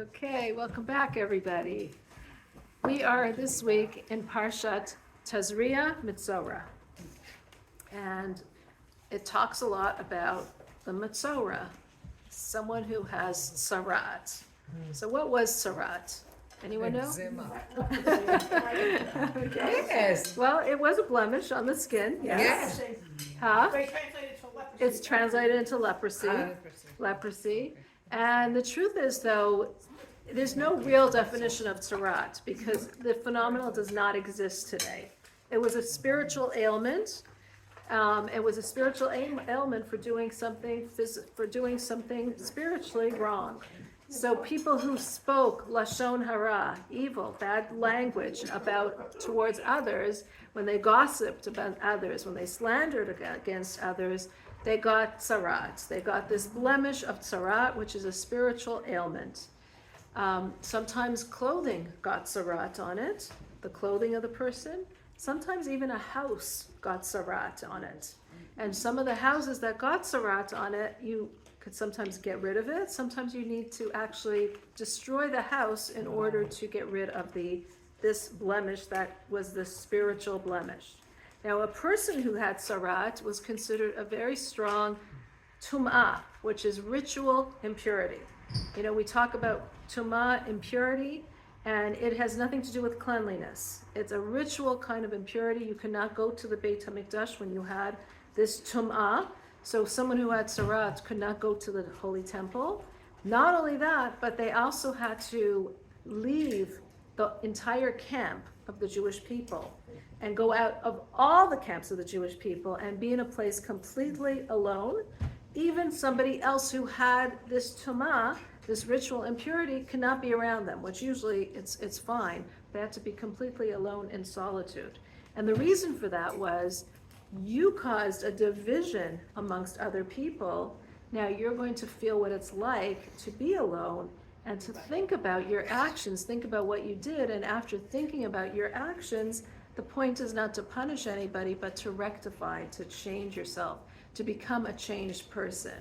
Okay, welcome back, everybody. We are this week in Parshat Tazria Mitzorah, and it talks a lot about the Mitzorah, someone who has sarat. So what was sarat? Anyone know? Okay. Yes. Well, it was a blemish on the skin, yes. Yes. Huh? They translated to leprosy. It's translated into leprosy. 100%. Leprosy. And the truth is, though, there's no real definition of tzara'at because the phenomenon does not exist today. It was a spiritual ailment. It was a spiritual ailment for doing something spiritually wrong. So people who spoke lashon hara, evil, bad language towards others, when they gossiped about others, when they slandered against others, they got tzara'at. They got this blemish of tzara'at, which is a spiritual ailment. Sometimes clothing got tzara'at on it, the clothing of the person. Sometimes even a house got tzara'at on it. And some of the houses that got tzara'at on it, you could sometimes get rid of it. Sometimes you need to actually destroy the house in order to get rid of this blemish that was the spiritual blemish. Now, a person who had tzara'at was considered a very strong tum'ah, which is ritual impurity. You know, we talk about tum'ah, impurity, and it has nothing to do with cleanliness. It's a ritual kind of impurity. You cannot go to the Beit HaMikdash when you had this tum'ah. So someone who had tzara'at could not go to the Holy Temple. Not only that, but they also had to leave the entire camp of the Jewish people and go out of all the camps of the Jewish people and be in a place completely alone. Even somebody else who had this tum'ah, this ritual impurity, cannot be around them, which usually it's fine. They had to be completely alone in solitude. And the reason for that was you caused a division amongst other people. Now you're going to feel what it's like to be alone and to think about your actions, think about what you did, and after thinking about your actions, the point is not to punish anybody, but to rectify, to change yourself, to become a changed person.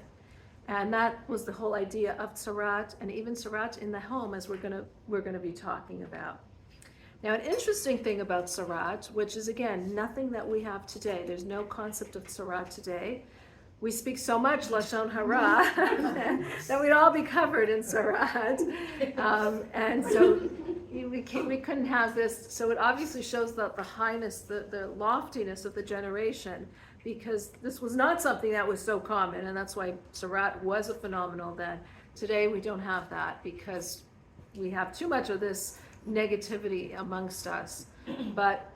And that was the whole idea of tzara'at, and even tzara'at in the home, as we're gonna be talking about. Now, an interesting thing about tzara'at, which is again nothing that we have today. There's no concept of tzara'at today. We speak so much lashon hara that we'd all be covered in tzara'at, and so we couldn't have this. So it obviously shows the highness, the loftiness of the generation, because this was not something that was so common, and that's why tzara'at was a phenomenon then. Today we don't have that because we have too much of this negativity amongst us. But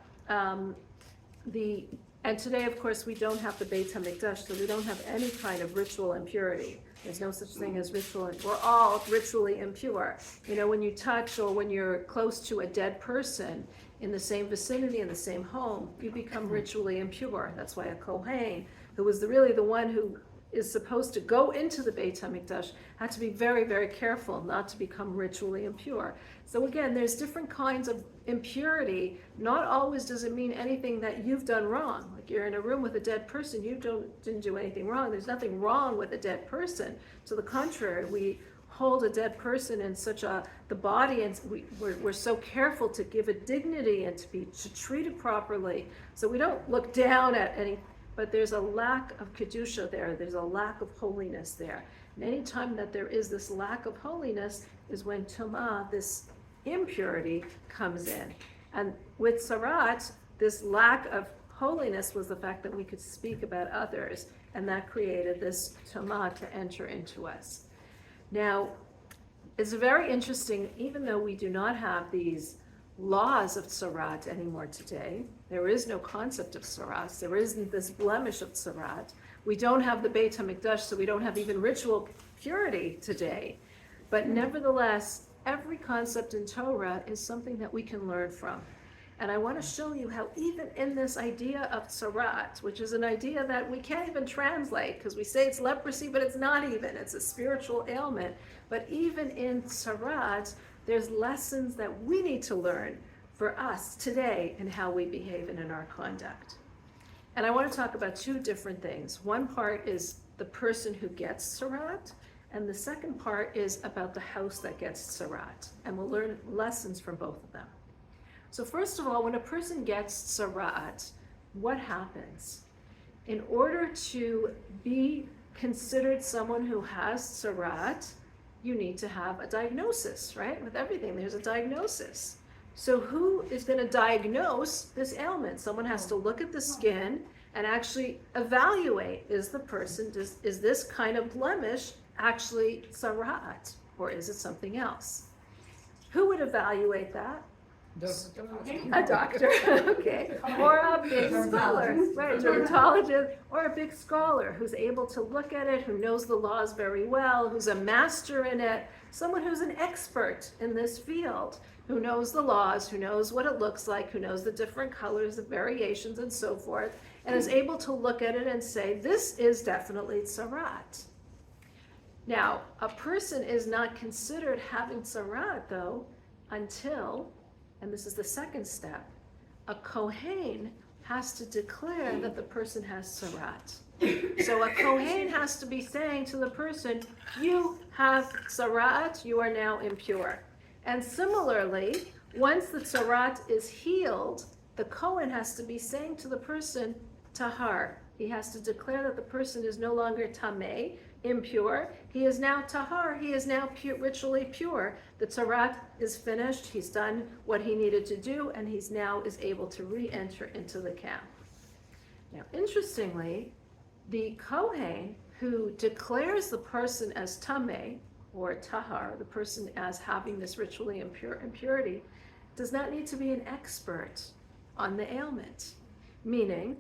and today, of course, we don't have the Beit HaMikdash, so we don't have any kind of ritual impurity. There's no such thing as ritual. We're all ritually impure. You know, when you touch or when you're close to a dead person in the same vicinity, in the same home, you become ritually impure. That's why a kohen, who was really the one who is supposed to go into the Beit HaMikdash, had to be very, very careful not to become ritually impure. So again, there's different kinds of impurity. Not always does it mean anything that you've done wrong. Like you're in a room with a dead person, you didn't do anything wrong. There's nothing wrong with a dead person. To the contrary, we hold a dead person in the body, and we're so careful to give it dignity and to treat it properly. So we don't look down at any. But there's a lack of kedusha there. There's a lack of holiness there. And any time that there is this lack of holiness is when tum'ah, this impurity, comes in. And with tzara'at, this lack of holiness was the fact that we could speak about others, and that created this tum'ah to enter into us. Now, it's very interesting, even though we do not have these laws of tzara'at anymore today. There is no concept of tzara'at. There isn't this blemish of tzara'at. We don't have the Beit HaMikdash, so we don't have even ritual purity today. But nevertheless, every concept in Torah is something that we can learn from. And I want to show you how even in this idea of tzara'at, which is an idea that we can't even translate, because we say it's leprosy, but it's not even. It's a spiritual ailment. But even in tzara'at, there's lessons that we need to learn for us today in how we behave and in our conduct. And I want to talk about two different things. One part is the person who gets tzara'at, And the second part is about the house that gets tzarat. And we'll learn lessons from both of them. So first of all, when a person gets tzarat, what happens? In order to be considered someone who has tzarat, you need to have a diagnosis, right? With everything, there's a diagnosis. So who is going to diagnose this ailment? Someone has to look at the skin and actually evaluate, is this kind of blemish actually tzarat, or is it something else? Who would evaluate that? A doctor, okay, or a big scholar, right, dermatologist, or a big scholar who's able to look at it, who knows the laws very well, who's a master in it, someone who's an expert in this field, who knows the laws, who knows what it looks like, who knows the different colors, the variations, and so forth, and is able to look at it and say, this is definitely tzarat. Now, a person is not considered having tzarat, though, until, and this is the second step, a kohen has to declare that the person has tzarat. So a kohen has to be saying to the person, you have tzarat, you are now impure. And similarly, once the tzarat is healed, the kohen has to be saying to the person, tahar. He has to declare that the person is no longer tameh, impure. He is now tahar. He is now ritually pure. The tzarat is finished. He's done what he needed to do, and he's now is able to re-enter into the camp. Now, interestingly, the kohen who declares the person as tameh or tahar, the person as having this ritually impurity, does not need to be an expert on the ailment. Meaning,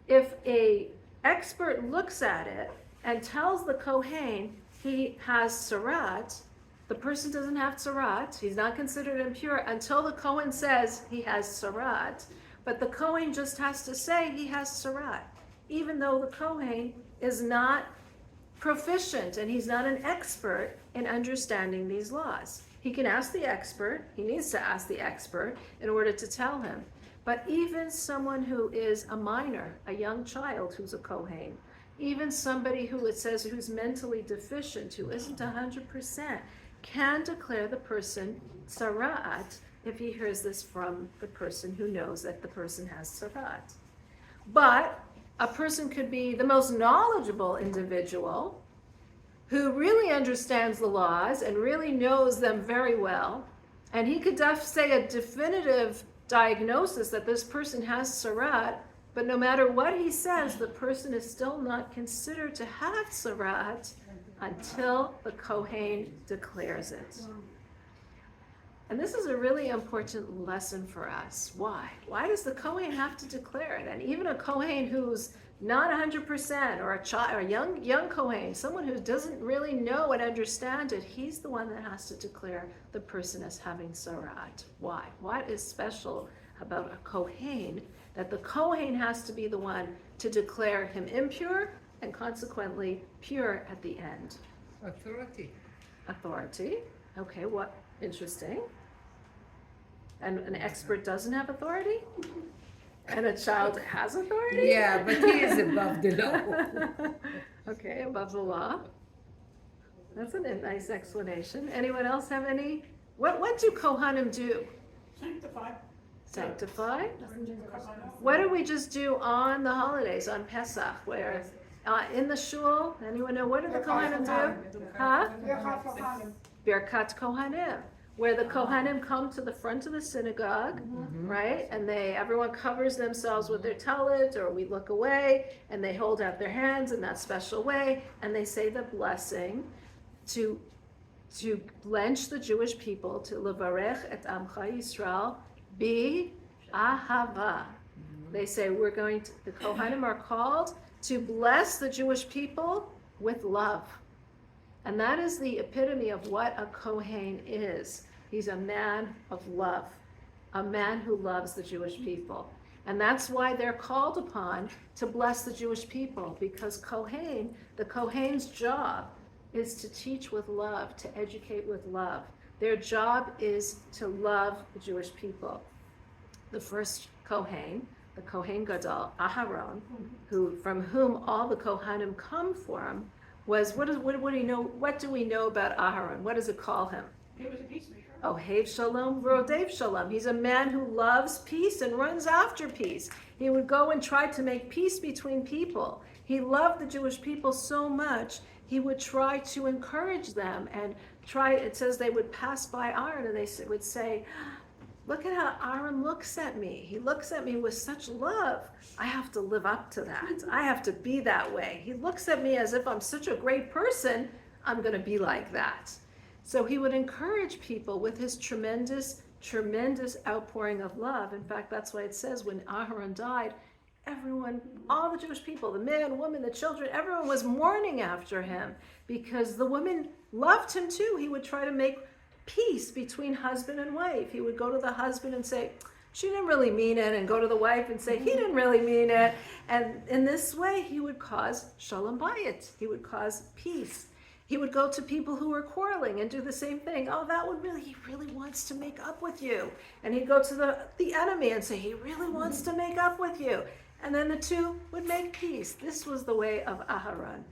if a expert looks at it and tells the kohen he has tzarat, the person doesn't have tzarat, he's not considered impure until the kohen says he has tzarat, but the kohen just has to say he has tzarat, even though the kohen is not proficient and he's not an expert in understanding these laws. He can ask the expert, he needs to ask the expert in order to tell him. But even someone who is a minor, a young child who's a kohen, even somebody who it says who's mentally deficient, who isn't 100%, can declare the person tzarat if he hears this from the person who knows that the person has tzarat. But a person could be the most knowledgeable individual who really understands the laws and really knows them very well, and he could say a definitive diagnosis that this person has tzarat, but no matter what he says, the person is still not considered to have tzarat until the kohen declares it. And this is a really important lesson for us. Why? Why does the kohen have to declare it? And even a kohen who's not 100%, or a child, or a young kohen, someone who doesn't really know and understand it, he's the one that has to declare the person as having tzarat. Why? What is special about a kohen that the kohen has to be the one to declare him impure and consequently pure at the end? Authority. Okay, what? Interesting. And an expert doesn't have authority? And a child has authority? Yeah, but he is above the law. Okay, above the law. That's a nice explanation. Anyone else have any? What do Kohanim do? Sanctify? What do we just do on the holidays, on Pesach, where in the shul? Anyone know what do the Kohanim do? Huh? Birkat Kohanim. Where the Kohanim come to the front of the synagogue, right? And everyone covers themselves with their talit, or we look away, and they hold out their hands in that special way, and they say the blessing to blench the Jewish people, to levarech et amcha Yisrael bi ahava. They say the Kohanim are called to bless the Jewish people with love. And that is the epitome of what a kohen is. He's a man of love, a man who loves the Jewish people. And that's why they're called upon to bless the Jewish people, because the kohen's job is to teach with love, to educate with love. Their job is to love the Jewish people. The first kohen, the kohen gadol, Aharon, from whom all the kohanim come from, was, what do you know, what do we know about Aharon? What does it call him? He was a peacemaker. Oh, Hav Shalom, Rodev Shalom. He's a man who loves peace and runs after peace. He would go and try to make peace between people. He loved the Jewish people so much, he would try to encourage them and try, it says they would pass by Aaron and they would say, look at how Aaron looks at me. He looks at me with such love. I have to live up to that. I have to be that way. He looks at me as if I'm such a great person. I'm going to be like that. So he would encourage people with his tremendous, tremendous outpouring of love. In fact, that's why it says when Aharon died, everyone, all the Jewish people, the men, women, the children, everyone was mourning after him because the women loved him too. He would try to make peace between husband and wife. He would go to the husband and say, she didn't really mean it, and go to the wife and say, he didn't really mean it. And in this way, he would cause shalom bayit. He would cause peace. He would go to people who were quarreling and do the same thing. Oh, he really wants to make up with you. And he'd go to the enemy and say, he really wants to make up with you. And then the two would make peace. This was the way of Aharon.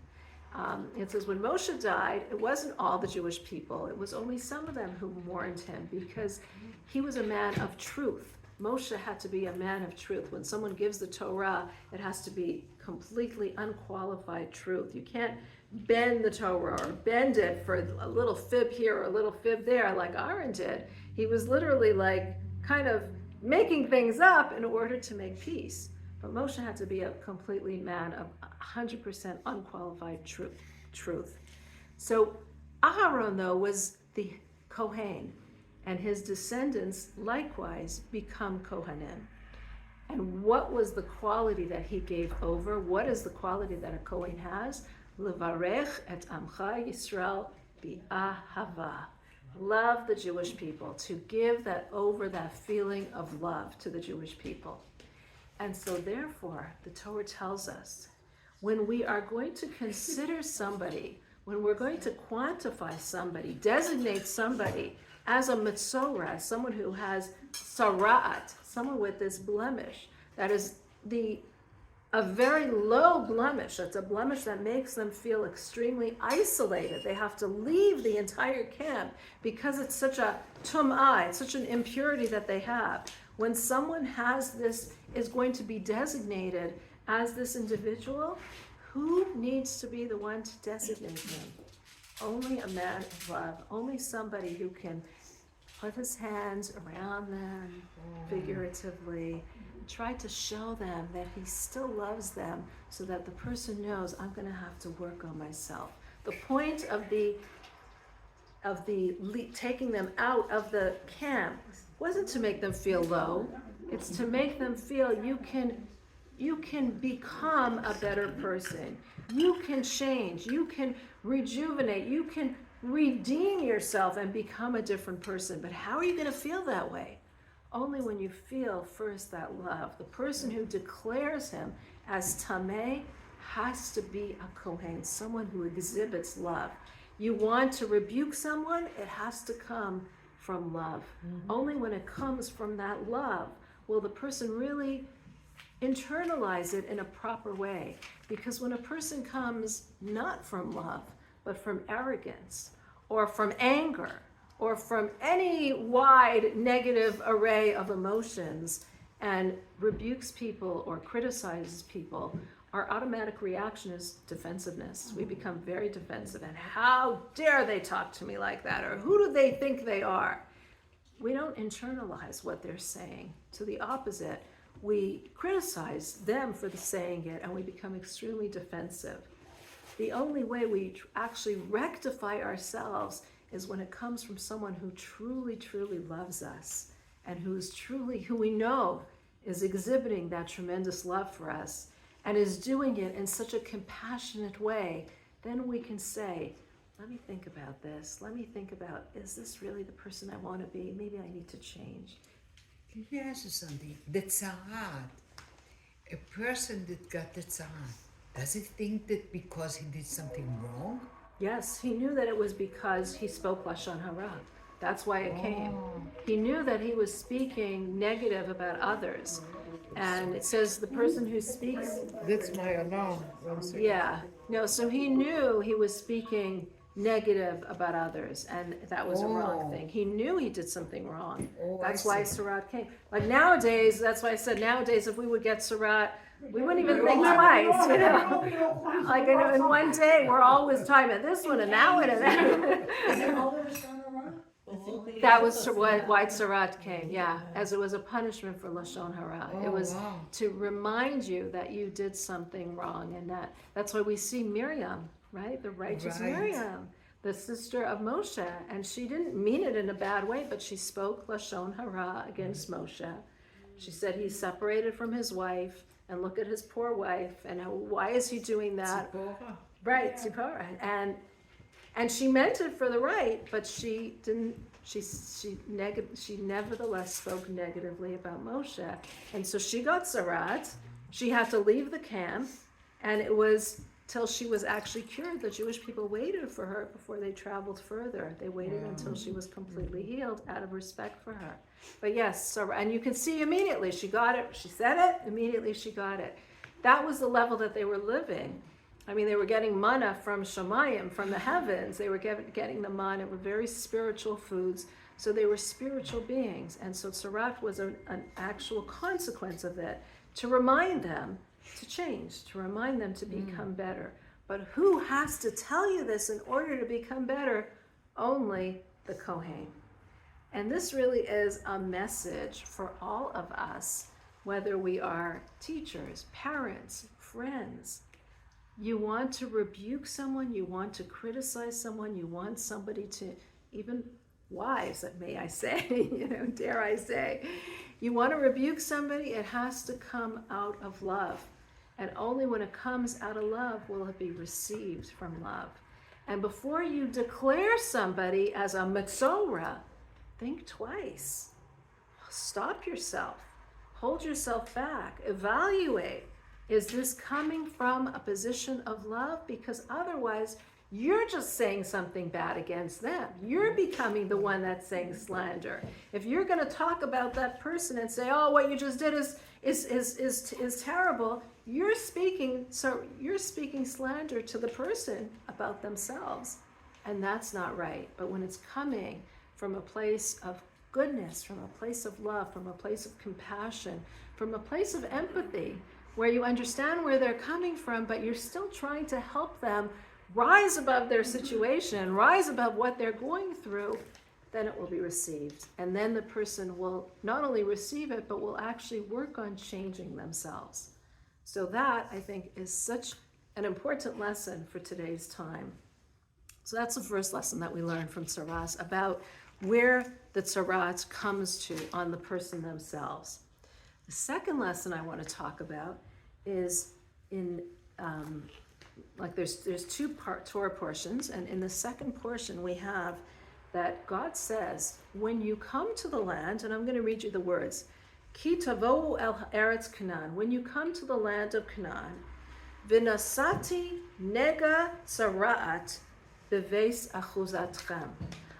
It says when Moshe died, it wasn't all the Jewish people. It was only some of them who mourned him because he was a man of truth. Moshe had to be a man of truth. When someone gives the Torah, it has to be completely unqualified truth. You can't bend the Torah or bend it for a little fib here or a little fib there like Aaron did. He was literally like kind of making things up in order to make peace. But Moshe had to be a completely man of 100% unqualified truth. So Aharon, though, was the kohen, and his descendants likewise become kohanim. And what was the quality that he gave over? What is the quality that a kohen has? Levarech et amcha Yisrael bi'ahava. Love the Jewish people, to give that over, that feeling of love to the Jewish people. And so therefore, the Torah tells us, when we are going to consider somebody, when we're going to quantify somebody, designate somebody as a metzorah, someone who has sara'at, someone with this blemish, that is a very low blemish, that's a blemish that makes them feel extremely isolated. They have to leave the entire camp because it's such a tum'ah, it's such an impurity that they have. When someone has this, is going to be designated as this individual, who needs to be the one to designate him? Only a man of love, only somebody who can put his hands around them figuratively, try to show them that he still loves them so that the person knows, I'm going to have to work on myself. The point of taking them out of the camp wasn't to make them feel low. It's to make them feel you can become a better person. You can change. You can rejuvenate. You can redeem yourself and become a different person. But how are you going to feel that way? Only when you feel first that love. The person who declares him as Tameh has to be a Kohen, someone who exhibits love. You want to rebuke someone, it has to come from love. Mm-hmm. Only when it comes from that love will the person really internalize it in a proper way. Because when a person comes not from love, but from arrogance, or from anger, or from any wide negative array of emotions, and rebukes people or criticizes people, our automatic reaction is defensiveness. We become very defensive. And how dare they talk to me like that? Or who do they think they are? We don't internalize what they're saying. To the opposite, we criticize them for saying it, and we become extremely defensive. The only way we actually rectify ourselves is when it comes from someone who truly, truly loves us, and who we know is exhibiting that tremendous love for us, and is doing it in such a compassionate way. Then we can say, let me think about this. Let me think about, is this really the person I want to be? Maybe I need to change. Let me ask you something. The tzaraat, a person that got the tzaraat, does he think that because he did something wrong? Yes, he knew that it was because he spoke Lashon Hara. That's why it came. He knew that he was speaking negative about others. And it says the person who speaks, That's my alarm. 1 second. yeah, no, so he knew he was speaking negative about others, and that was a wrong Oh. thing. He knew he did something wrong. Oh, That's I why see. Sarat came. Like nowadays, that's why I said nowadays, if we would get Sarat, we wouldn't even think twice, you know? Like, you know, in one day, we're always talking about this one and that one and that. That was why Sarat came, yeah, as it was a punishment for Lashon Hara. It Oh, was wow. to remind you that you did something wrong, and that's why we see Miriam, right? The righteous Right. Miriam, the sister of Moshe, and she didn't mean it in a bad way, but she spoke Lashon Hara against Moshe. She said he's separated from his wife, and look at his poor wife, and why is he doing that? Tzipora. Right, Tzipora, and she meant it for the right, but she didn't. She nevertheless spoke negatively about Moshe, and so she got Sarat. She had to leave the camp, and it was till she was actually cured. The Jewish people waited for her before they traveled further. They waited until she was completely healed out of respect for her. But yes, and you can see immediately she got it. She said it, immediately she got it. That was the level that they were living. I mean, they were getting manna from Shemayim, from the heavens. They were getting the manna. It were very spiritual foods. So they were spiritual beings. And so Sarat was an actual consequence of it, to remind them to change, to remind them to become better. But who has to tell you this in order to become better? Only the kohen. And this really is a message for all of us, whether we are teachers, parents, friends. You want to rebuke someone, you want to criticize someone, you want somebody to, even wives, may I say, dare I say, you want to rebuke somebody, it has to come out of love. And only when it comes out of love will it be received from love. And before you declare somebody as a metzora, think twice. Stop yourself. Hold yourself back. Evaluate. Is this coming from a position of love? Because otherwise, you're just saying something bad against them. You're becoming the one that's saying slander. If you're going to talk about that person and say, "Oh, what you just did is terrible," you're speaking slander to the person about themselves, and that's not right. But when it's coming from a place of goodness, from a place of love, from a place of compassion, from a place of empathy, where you understand where they're coming from, but you're still trying to help them rise above their situation, rise above what they're going through, then it will be received. And then the person will not only receive it, but will actually work on changing themselves. So that, I think, is such an important lesson for today's time. So that's the first lesson that we learned from Tzaras, about where the Tzaras comes to on the person themselves. The second lesson I want to talk about is in, there's two Torah portions, and in the second portion we have that God says, when you come to the land, and I'm going to read you the words, Ki tavo'u el eretz Canaan, when you come to the land of Canaan, v'nasati nega tzara'at beves achuzatchem.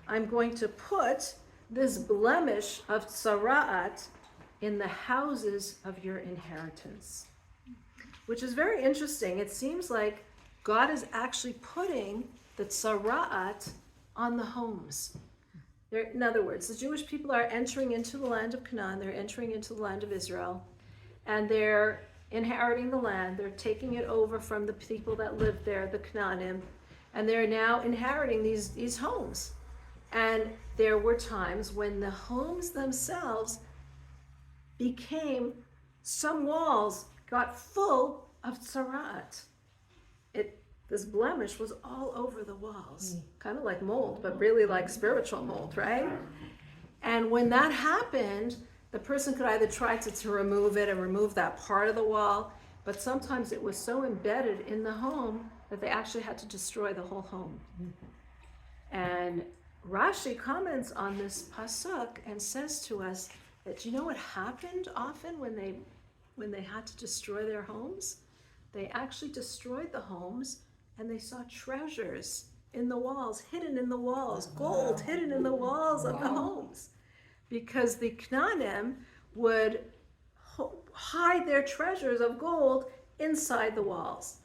I'm going to put this blemish of tzara'at in the houses of your inheritance. Which is very interesting. It seems like God is actually putting the tzara'at on the homes. In other words, the Jewish people are entering into the land of Canaan, they're entering into the land of Israel, and they're inheriting the land, they're taking it over from the people that lived there, the Canaanim, and they're now inheriting these homes. And there were times when the homes themselves became, some walls got full of tzara'at. This blemish was all over the walls, kind of like mold, but really like spiritual mold, right? And when that happened, the person could either try to remove it and remove that part of the wall, but sometimes it was so embedded in the home that they actually had to destroy the whole home. And Rashi comments on this pasuk and says to us that, you know what happened often when they had to destroy their homes? They actually destroyed the homes, and they saw treasures in the walls, hidden in the walls, gold hidden in the walls of the homes. Because the Knaanim would hide their treasures of gold inside the walls.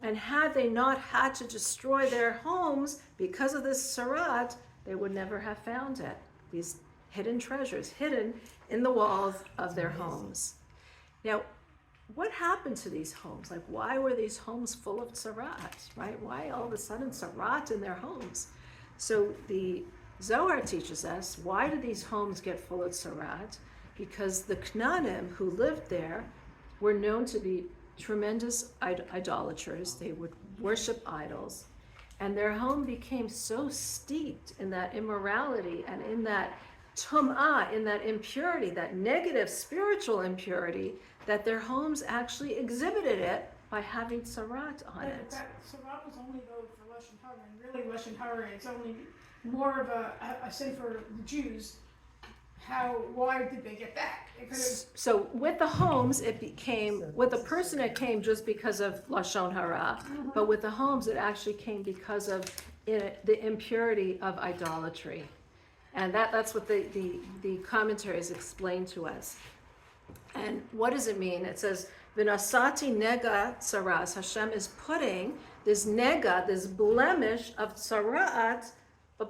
And had they not had to destroy their homes because of this sarat, they would never have found it. These hidden treasures, hidden in the walls of their homes. Now, what happened to these homes? Like, why were these homes full of sarat, right? Why all of a sudden sarat in their homes? So the Zohar teaches us, why do these homes get full of sarat? Because the Knaanim who lived there were known to be tremendous idolaters. They would worship idols. And their home became so steeped in that immorality and in that tum'ah, in that impurity, that negative spiritual impurity, that their homes actually exhibited it by having sarat on it. That sarat was only though for Lashon Hara, and really Lashon Hara is only more of a sin for the Jews. Why did they get that? So with the homes, it became, with the person it came just because of Lashon Hara, but with the homes it actually came because of the impurity of idolatry. And that's what the commentaries explain to us. And what does it mean? It says, V'nasati nega tsaras, Hashem is putting this nega, this blemish of tsarat, in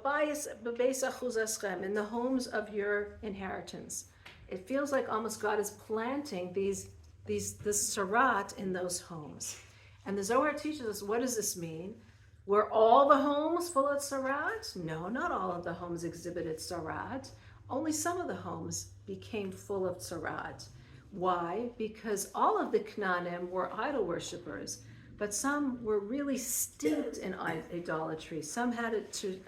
the homes of your inheritance. It feels like almost God is planting this sarat in those homes. And the Zohar teaches us, what does this mean? Were all the homes full of sarat? No, not all of the homes exhibited sarat. Only some of the homes became full of sarat. Why? Because all of the Knaanim were idol worshippers, but some were really steeped in idolatry. Some had it to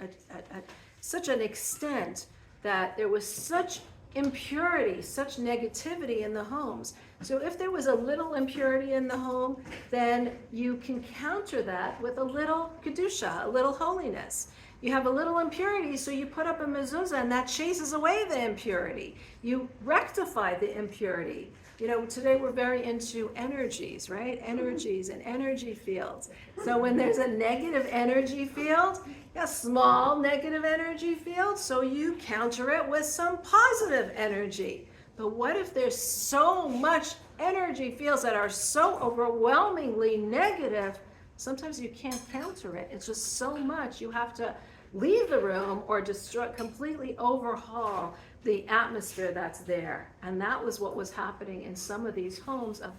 such an extent that there was such impurity, such negativity in the homes. So if there was a little impurity in the home, then you can counter that with a little kedusha, a little holiness. You have a little impurity, so you put up a mezuzah, and that chases away the impurity. You rectify the impurity. You know, today we're very into energies, right? Energies and energy fields. So when there's a negative energy field, a small negative energy field, so you counter it with some positive energy. But what if there's so much energy fields that are so overwhelmingly negative, sometimes you can't counter it. It's just so much. You have to leave the room or completely overhaul the atmosphere that's there. And that was what was happening in some of these homes of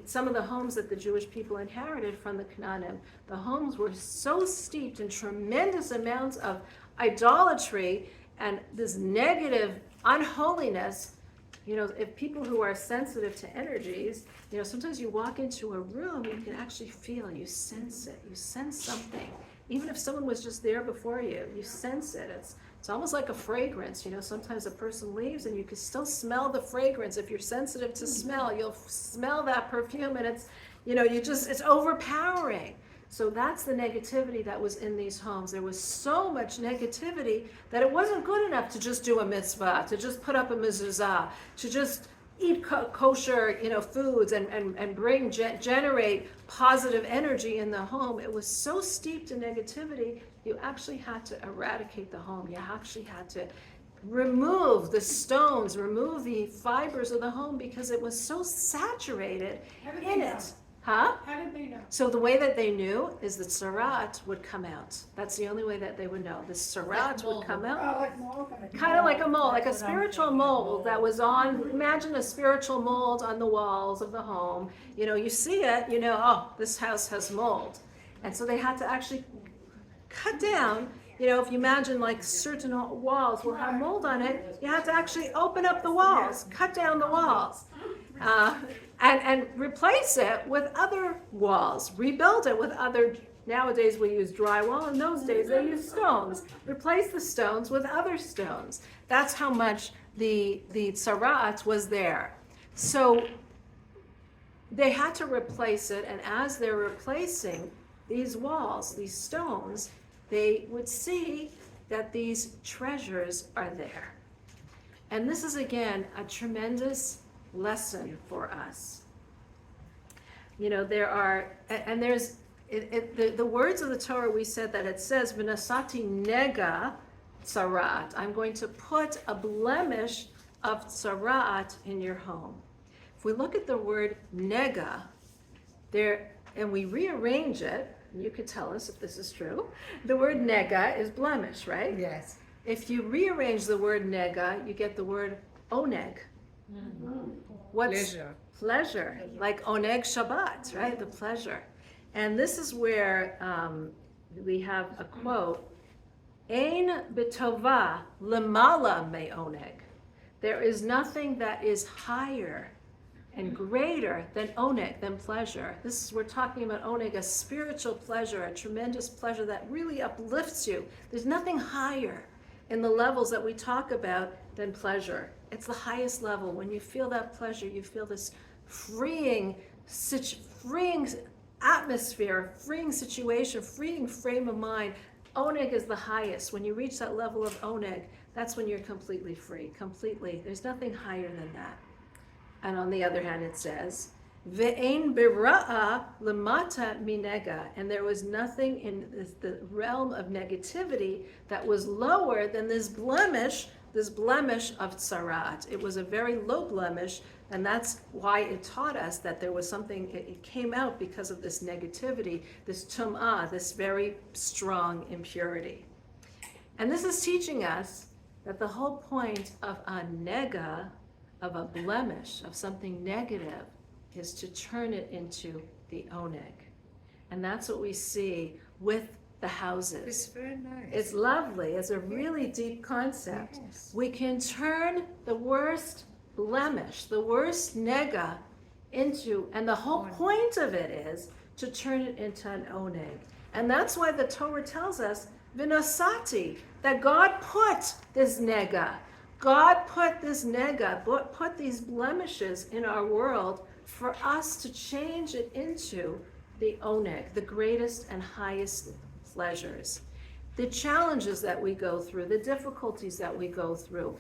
some of the homes that the Jewish people inherited from the Knaanim. The homes were so steeped in tremendous amounts of idolatry and this negative unholiness. You know, if people who are sensitive to energies, you know, sometimes you walk into a room, you can actually feel, you sense it, you sense something. Even if someone was just there before you, you sense it. It's almost like a fragrance. You know, sometimes a person leaves and you can still smell the fragrance. If you're sensitive to smell, you'll smell that perfume, and it's, you know, it's overpowering. So that's the negativity that was in these homes. There was so much negativity that it wasn't good enough to just do a mitzvah, to just put up a mezuzah, to just eat kosher, you know, foods and generate positive energy in the home. It was so steeped in negativity, you actually had to eradicate the home. You actually had to remove the stones, remove the fibers of the home, because it was so saturated in it. Huh? How did they know? So the way that they knew is that sarat would come out. That's the only way that they would know. The sarat would come out. Like mold. Kind of like a mold, like a spiritual mold that was on, imagine a spiritual mold on the walls of the home. You know, you see it, you know, oh, this house has mold. And so they had to actually cut down, you know, if you imagine like certain walls will have mold on it, you have to actually open up the walls, cut down the walls. And replace it with other walls, rebuild it with other, nowadays we use drywall, in those days they used stones. Replace the stones with other stones. That's how much the sarat was there. So they had to replace it, and as they're replacing these walls, these stones, they would see that these treasures are there. And this is again a tremendous lesson for us. You know, there's the words of the Torah, we said that it says, V'nasati nega tzarat. I'm going to put a blemish of tzarat in your home. If we look at the word nega, there, and we rearrange it, and you could tell us if this is true, the word nega is blemish, right? Yes. If you rearrange the word nega, you get the word oneg. What's pleasure? Like oneg Shabbat, right? The pleasure. And this is where we have a quote, Ein b'tova lemala me oneg. There is nothing that is higher and greater than oneg, than pleasure. This is, we're talking about oneg, a spiritual pleasure, a tremendous pleasure that really uplifts you. There's nothing higher in the levels that we talk about than pleasure. It's the highest level. When you feel that pleasure, you feel this freeing atmosphere, freeing situation, freeing frame of mind. Oneg is the highest. When you reach that level of oneg, that's when you're completely free, completely. There's nothing higher than that. And on the other hand, it says, Ve'ein bira'a lemata minega. And there was nothing in the realm of negativity that was lower than this blemish of tzarat. It was a very low blemish, and that's why it taught us that there was something, it came out because of this negativity, this tum'ah, this very strong impurity. And this is teaching us that the whole point of a nega, of a blemish, of something negative, is to turn it into the oneg. And that's what we see with the houses. It's very nice. It's lovely. It's a really deep concept. Yes. We can turn the worst blemish, the worst nega, into, and the whole point of it is to turn it into an oneg. And that's why the Torah tells us, Vinasati, that God put this nega. God put this nega, put these blemishes in our world for us to change it into the oneg, the greatest and highest pleasures. The challenges that we go through, the difficulties that we go through,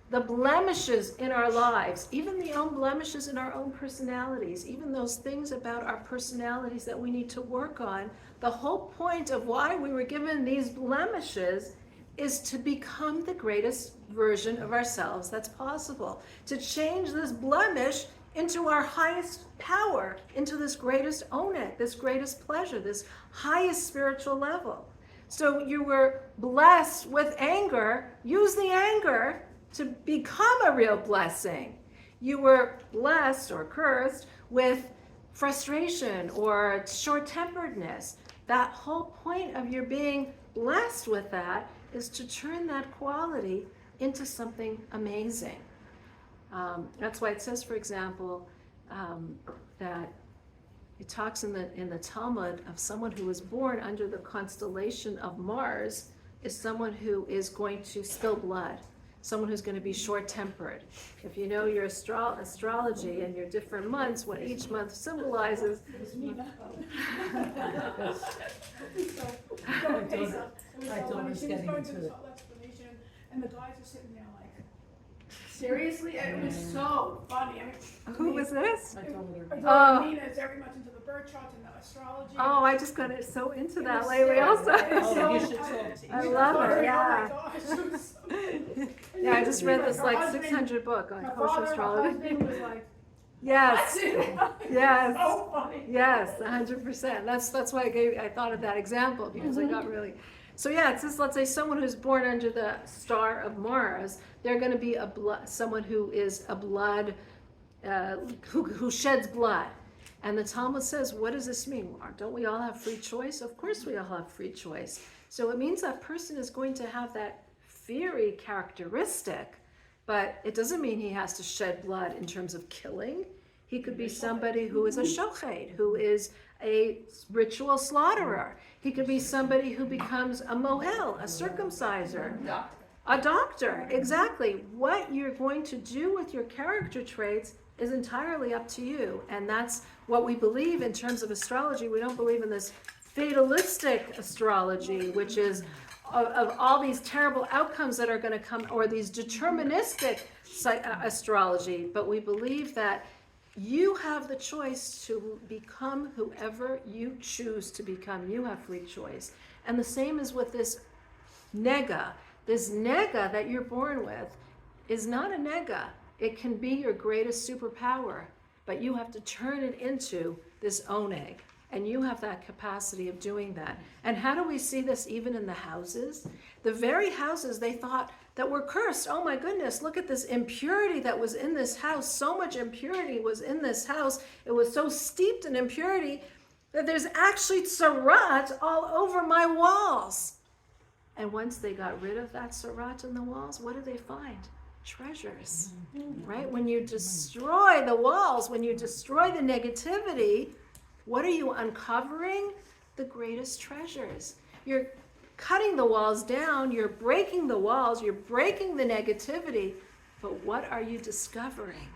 the blemishes in our lives, even the own blemishes in our own personalities, even those things about our personalities that we need to work on. The whole point of why we were given these blemishes is to become the greatest version of ourselves that's possible, to change this blemish into our highest power, into this greatest oneg, this greatest pleasure, this highest spiritual level. So you were blessed with anger, use the anger to become a real blessing. You were blessed or cursed with frustration or short-temperedness. That whole point of your being blessed with that is to turn that quality into something amazing. That's why it says, for example, that it talks in the Talmud of someone who was born under the constellation of Mars is someone who is going to spill blood, someone who's going to be short-tempered. If you know your astrology and your different months, what each month symbolizes. I told her she was going through this whole explanation, and the guys were sitting there like, seriously? And it was so funny. I mean, Who was this? Nina is very much into the birth charts and the astrology. Oh, I just got so into that was lately so- also. so- you should talk. I love it, Oh my yeah. gosh, it was so- Yeah, I just read this Her like husband- 600 book on her kosher father, her astrology. husband was like, Yes, yes. so funny. Yes, 100%. That's why I thought of that example because I got really. So yeah, it's just, let's say someone who's born under the star of Mars, they're going to be someone who is a blood, who sheds blood. And the Talmud says, what does this mean? Don't we all have free choice? Of course we all have free choice. So it means that person is going to have that fiery characteristic, but it doesn't mean he has to shed blood in terms of killing. He could be somebody who is a shochet, who is a ritual slaughterer. He could be somebody who becomes a mohel, a circumciser. A doctor, exactly. What you're going to do with your character traits is entirely up to you. And that's what we believe in terms of astrology. We don't believe in this fatalistic astrology, which is of all these terrible outcomes that are going to come, or these deterministic astrology. But we believe that you have the choice to become whoever you choose to become. You have free choice. And the same is with this nega. This nega that you're born with is not a nega. It can be your greatest superpower, but you have to turn it into this oneg. And you have that capacity of doing that. And how do we see this even in the houses? The very houses they thought that were cursed. Oh my goodness, look at this impurity that was in this house. So much impurity was in this house. It was so steeped in impurity that there's actually tsarat all over my walls. And once they got rid of that tsarat in the walls, what do they find? Treasures, right? When you destroy the walls, when you destroy the negativity, what are you uncovering? The greatest treasures. You're cutting the walls down, you're breaking the walls, you're breaking the negativity, but what are you discovering?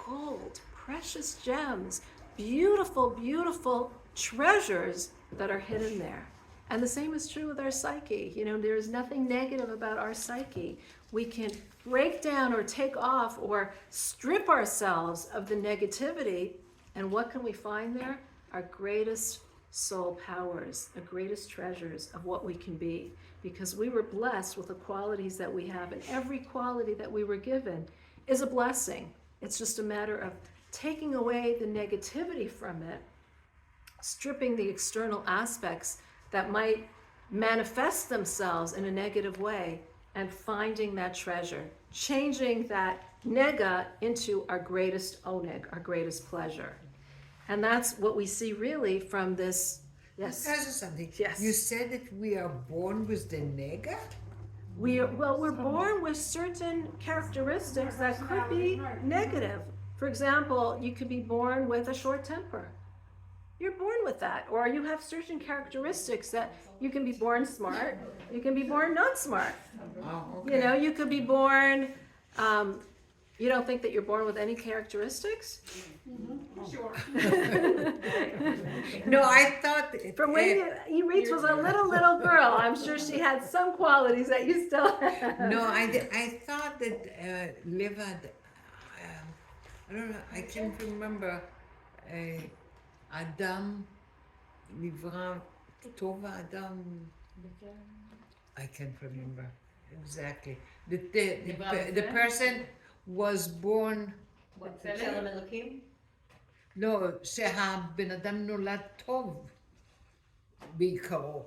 Gold, precious gems, beautiful, beautiful treasures that are hidden there. And the same is true with our psyche. You know, there's nothing negative about our psyche. We can break down or take off or strip ourselves of the negativity, and what can we find there? Our greatest soul powers, the greatest treasures of what we can be, because we were blessed with the qualities that we have, and every quality that we were given is a blessing. It's just a matter of taking away the negativity from it, stripping the external aspects that might manifest themselves in a negative way, and finding that treasure, changing that nega into our greatest oneg, our greatest pleasure. And that's what we see really from this. Yes. Tell us something. Yes. You said that we are born with the nega? We're born with certain characteristics that could be negative. For example, you could be born with a short temper. You're born with that. Or you have certain characteristics that you can be born smart, you can be born not smart. Oh, okay. You know, you could be born, you don't think that you're born with any characteristics? Sure. No, I thought From when you Reach was a little girl, I'm sure she had some qualities that you still have. no, I thought that Levad, I don't know, I can't remember. Adam, Livra, Tova Adam. I can't remember exactly. The person was born. צלם אלוקים? לא, שהבן אדם נולד טוב בעיקרו.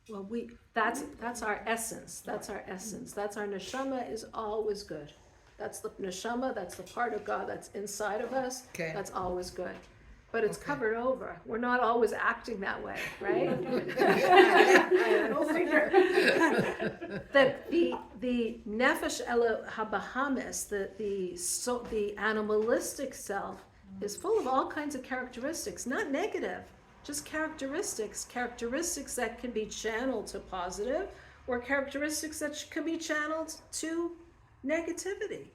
Well, that's our essence. That's our essence. That's our neshama is always good. That's the neshama. That's the part of God that's inside of us. Okay. That's always good. But it's Okay. covered over. We're not always acting that way, right? Go figure. the nefesh elo habahamis, the animalistic self, is full of all kinds of characteristics, not negative, just characteristics that can be channeled to positive, or characteristics that can be channeled to negativity.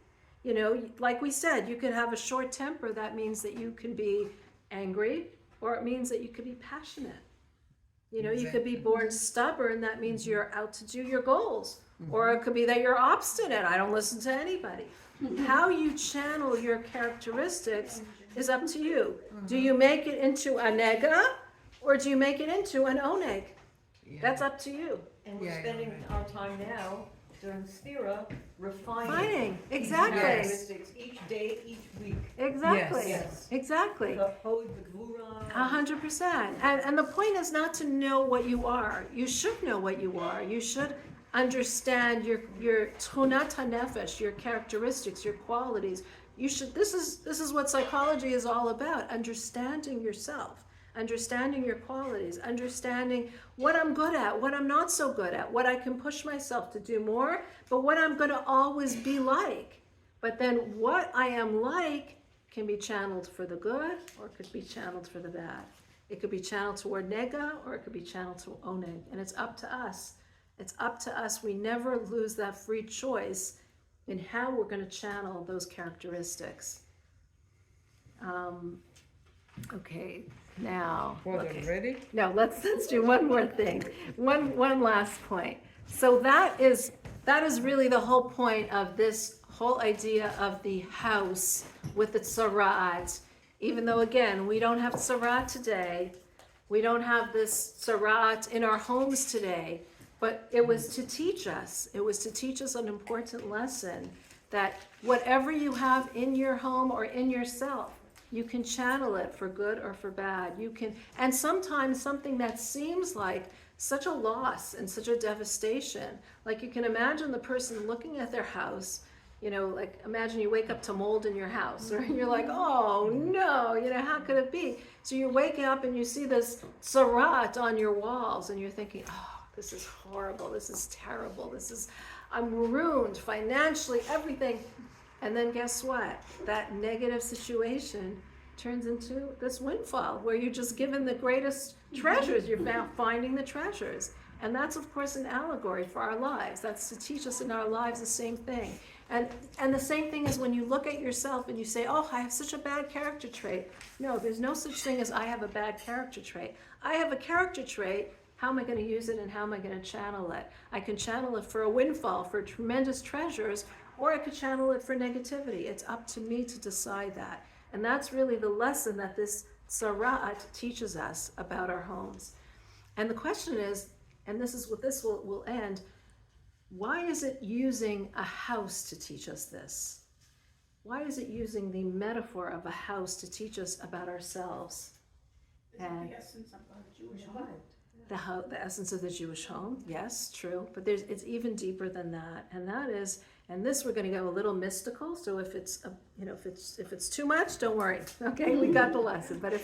You know, like we said, you can have a short temper. That means that you can be angry, or it means that you could be passionate. You know, you could be born stubborn. That means you're out to do your goals. Or it could be that you're obstinate. I don't listen to anybody. How you channel your characteristics is up to you. Do you make it into a nega, or do you make it into an oneg? Yeah. That's up to you. And we're Yeah, spending right. our time now during Sphira refining Fighting, these exactly. characteristics each day, each week. Exactly. Yes. Exactly. The hod, the gvura. 100%. And the point is not to know what you are. You should know what you are. You should understand your tchunat hanefesh, your characteristics, your qualities. You should. This is what psychology is all about: understanding yourself, understanding your qualities, understanding what I'm good at, what I'm not so good at, what I can push myself to do more, but what I'm going to always be like. But then what I am like can be channeled for the good, or it could be channeled for the bad. It could be channeled toward nega, or it could be channeled to oneg. And it's up to us. It's up to us. We never lose that free choice in how we're going to channel those characteristics. Okay, now. What, okay. already? No, let's do one more thing. One last point. So that is really the whole point of this whole idea of the house with the tzarat, even though again, we don't have tzarat today, we don't have this tzarat in our homes today, but it was to teach us, an important lesson that whatever you have in your home or in yourself, you can channel it for good or for bad. You can, and sometimes something that seems like such a loss and such a devastation, like you can imagine the person looking at their house, like imagine you wake up to mold in your house, or you're like, oh no, how could it be? So you're waking up and you see this tzarat on your walls and you're thinking, oh, this is horrible, this is terrible, I'm ruined financially, everything. And then guess what? That negative situation turns into this windfall where you're just given the greatest treasures. You're now finding the treasures. And that's, of course, an allegory for our lives. That's to teach us in our lives the same thing. And the same thing is when you look at yourself and you say, oh, I have such a bad character trait. No, there's no such thing as I have a bad character trait. I have a character trait. How am I going to use it and how am I going to channel it? I can channel it for a windfall, for tremendous treasures, or I could channel it for negativity. It's up to me to decide that. And that's really the lesson that this tzarat teaches us about our homes. And the question is, and this is what this will end, why is it using a house to teach us this? Why is it using the metaphor of a house to teach us about ourselves? Is it the essence of the Jewish home? The essence of the Jewish home, yes, true. But it's even deeper than that, and that is, and this we're going to go a little mystical. So if it's if it's too much, don't worry. Okay, we got the lesson. But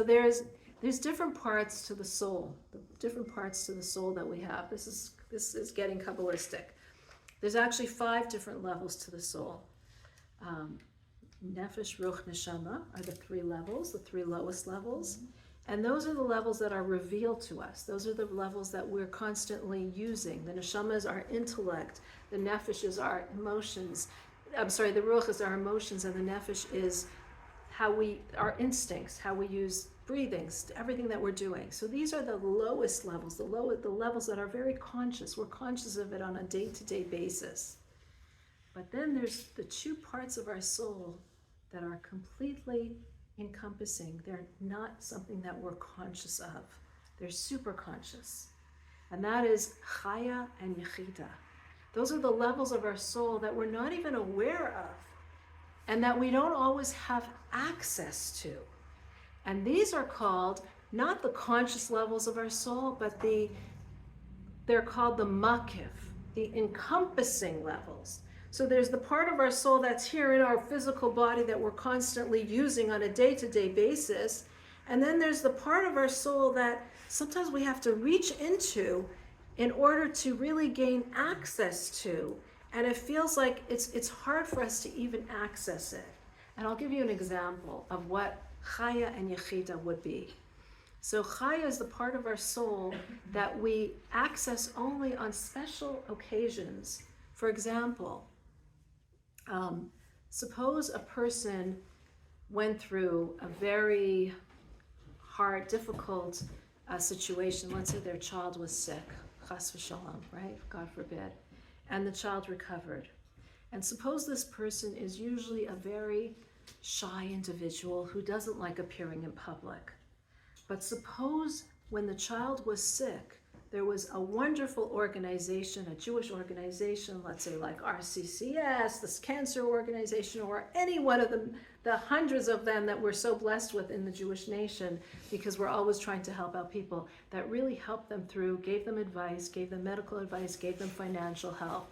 there's different parts to the soul, different parts to the soul that we have. This is getting Kabbalistic. There's actually 5 different levels to the soul. Nefesh, Ruch, Neshama are the 3 levels, the 3 lowest levels. And those are the levels that are revealed to us. Those are the levels that we're constantly using. The neshama is our intellect. The nefesh is our emotions. The ruach is our emotions, and the nefesh is our instincts, how we use breathing, everything that we're doing. So these are the lowest levels, the levels that are very conscious. We're conscious of it on a day-to-day basis. But then there's the 2 parts of our soul that are completely encompassing. They're not something that we're conscious of. They're super conscious. And that is chaya and yechida. Those are the levels of our soul that we're not even aware of and that we don't always have access to. And these are called not the conscious levels of our soul, but they're called the makif, the encompassing levels. So there's the part of our soul that's here in our physical body that we're constantly using on a day-to-day basis. And then there's the part of our soul that sometimes we have to reach into in order to really gain access to. And it feels like it's hard for us to even access it. And I'll give you an example of what chaya and yechida would be. So chaya is the part of our soul that we access only on special occasions. For example, suppose a person went through a very hard, difficult situation. Let's say their child was sick, chas v'shalom, right? God forbid. And the child recovered. And suppose this person is usually a very shy individual who doesn't like appearing in public. But suppose when the child was sick, there was a wonderful organization, a Jewish organization, let's say like RCCS, this cancer organization, or any one of the hundreds of them that we're so blessed with in the Jewish nation, because we're always trying to help out people, that really helped them through, gave them advice, gave them medical advice, gave them financial help.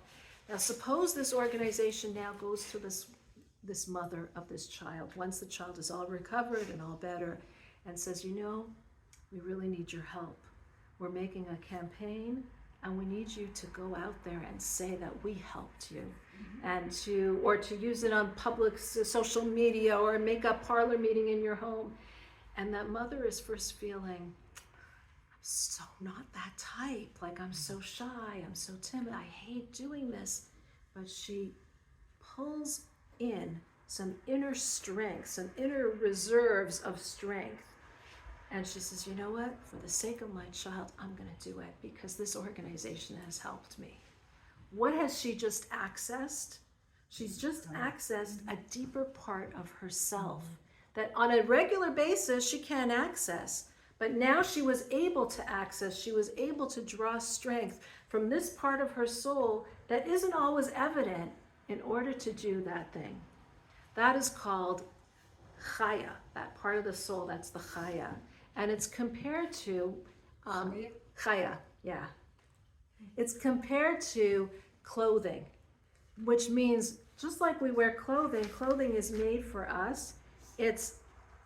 Now suppose this organization now goes to this mother of this child, once the child is all recovered and all better, and says, we really need your help. We're making a campaign and we need you to go out there and say that we helped you, and to use it on public social media or make a parlor meeting in your home. And that mother is first feeling, I'm so not that type, like I'm so shy, I'm so timid, I hate doing this. But she pulls in some inner strength, some inner reserves of strength. And she says, you know what? For the sake of my child, I'm going to do it because this organization has helped me. What has she just accessed? She's just accessed a deeper part of herself that on a regular basis she can't access. But now she was able to access, she was able to draw strength from this part of her soul that isn't always evident in order to do that thing. That is called chaya, that part of the soul, that's the chaya. And it's compared to, chaya, yeah. It's compared to clothing, which means just like we wear clothing, clothing is made for us. It's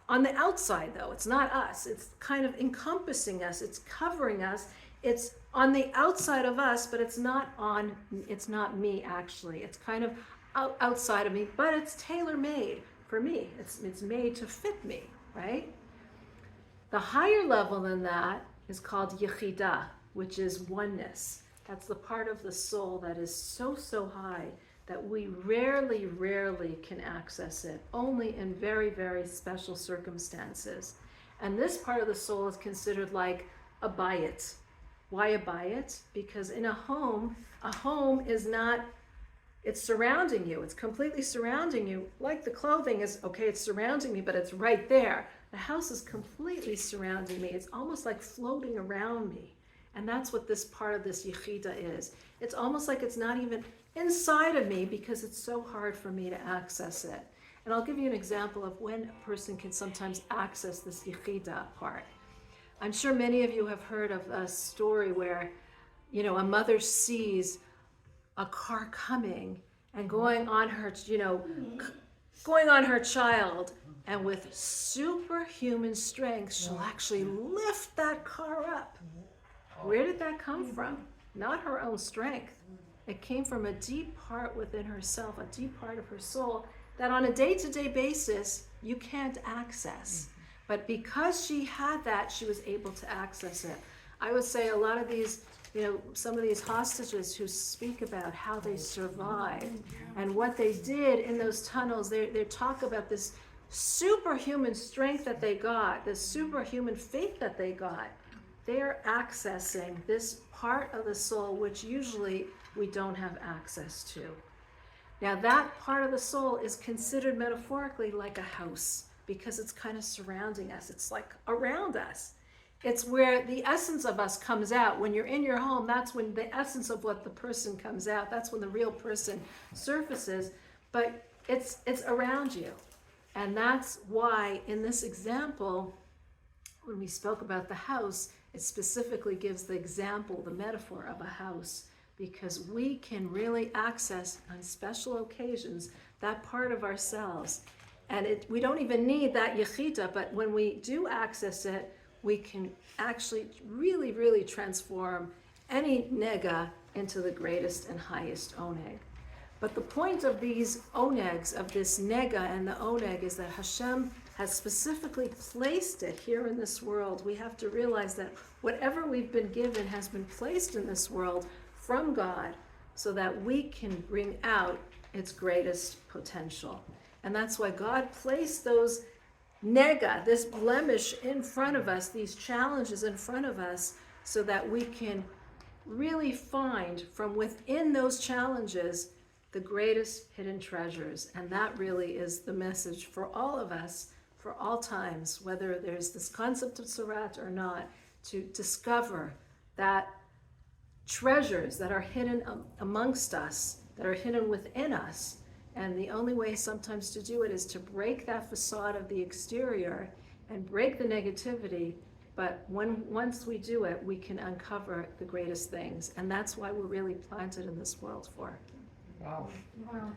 on the outside though, it's not us. It's kind of encompassing us, it's covering us. It's on the outside of us, but it's not me actually. It's kind of outside of me, but it's tailor-made for me. It's made to fit me, right? The higher level than that is called yechida, which is oneness. That's the part of the soul that is so high that we rarely can access it, only in very, very special circumstances. And this part of the soul is considered like a bayit. Why a bayit? Because in a home is not, it's surrounding you. It's completely surrounding you. Like the clothing is, okay, it's surrounding me, but it's right there. The house is completely surrounding me. It's almost like floating around me. And that's what this part of this yechida is. It's almost like it's not even inside of me because it's so hard for me to access it. And I'll give you an example of when a person can sometimes access this yechida part. I'm sure many of you have heard of a story where, a mother sees a car coming and going on her child, and with superhuman strength, she'll actually lift that car up. Where did that come from? Not her own strength. It came from a deep part within herself, a deep part of her soul that on a day-to-day basis, you can't access. But because she had that, she was able to access it. I would say a lot of these, some of these hostages who speak about how they survived and what they did in those tunnels, they talk about this superhuman strength that they got, this superhuman faith that they got. They're accessing this part of the soul which usually we don't have access to. Now that part of the soul is considered metaphorically like a house because it's kind of surrounding us. It's like around us. It's where the essence of us comes out. When you're in your home, that's when the essence of what the person comes out. That's when the real person surfaces. But it's around you. And that's why in this example, when we spoke about the house, it specifically gives the example, the metaphor of a house, because we can really access on special occasions that part of ourselves. And we don't even need that yechida, but when we do access it, we can actually really transform any nega into the greatest and highest oneg. But the point of these onegs, of this nega and the oneg, is that Hashem has specifically placed it here in this world. We have to realize that whatever we've been given has been placed in this world from God so that we can bring out its greatest potential. And that's why God placed those nega, this blemish in front of us, these challenges in front of us, so that we can really find from within those challenges the greatest hidden treasures. And that really is the message for all of us, for all times, whether there's this concept of Surat or not, to discover that treasures that are hidden amongst us, that are hidden within us. And the only way sometimes to do it is to break that facade of the exterior and break the negativity. But once we do it, we can uncover the greatest things. And that's why we're really planted in this world for. Wow. Wow.